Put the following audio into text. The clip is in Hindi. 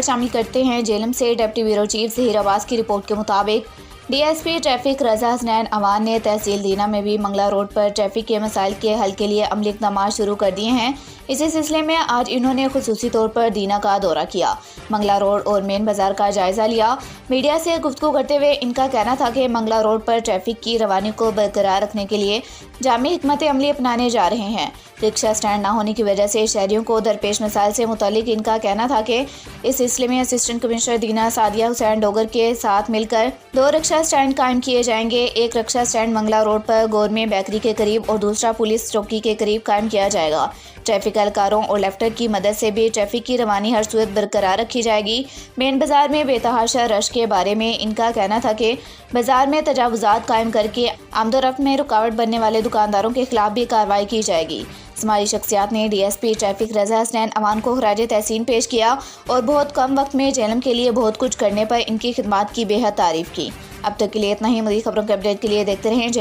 शामिल करते हैं। जेलम से deputy bureau chief Zaheer Abbas की रिपोर्ट के मुताबिक डीएसपी ट्रैफिक रज़ा हसनैन अवान ने तहसील दीना में भी मंगला रोड पर ट्रैफिक के मसाइल के हल के लिए अमली इक़दामात शुरू कर दिए हैं। इसी सिलसिले में आज इन्होंने खुसूसी तौर पर दीना का दौरा किया, मंगला रोड और मेन बाज़ार का जायज़ा लिया। मीडिया से गुफ्तगू करते हुए इनका कहना था कि मंगला रोड पर ट्रैफिक की रवानी को बरकरार रखने के लिए जामी हिकमत अमली अपनाने जा रहे हैं। रिक्शा स्टैंड ना होने की वजह से शहरियों को दरपेश मसाइल से मुतालिक इनका कहना था कि इस सिलसिले में असिस्टेंट कमिश्नर दीना सादिया हुसैन डोगर के साथ मिलकर 2 रिक्शा स्टैंड कायम किए जाएंगे। एक रिक्शा स्टैंड मंगला रोड पर गोरमे बेकरी के करीब और दूसरा पुलिस चौकी के करीब कायम किया जाएगा। ट्रैफिक एहलकारों और लेफ्टर की मदद से भी ट्रैफिक की रवानी हर सूरत बरकरार रखी जाएगी। मेन बाजार में बेतहाशा रश के बारे में इनका कहना था कि बाजार में तजावुज़ात कायम करके आमदोरफ्त में रुकावट बनने वाले दुकानदारों के खिलाफ भी कार्रवाई की जाएगी। समाजी शख्सियात ने डीएसपी ट्रैफिक रज़ा हसनैन अवान को खराज तहसीन पेश किया और बहुत कम वक्त में जेलम के लिए बहुत कुछ करने पर इनकी खिदमात की बेहद तारीफ़ की। अब तक के लिए इतना ही। मज़ीद खबरों के अपडेट के लिए देखते रहें।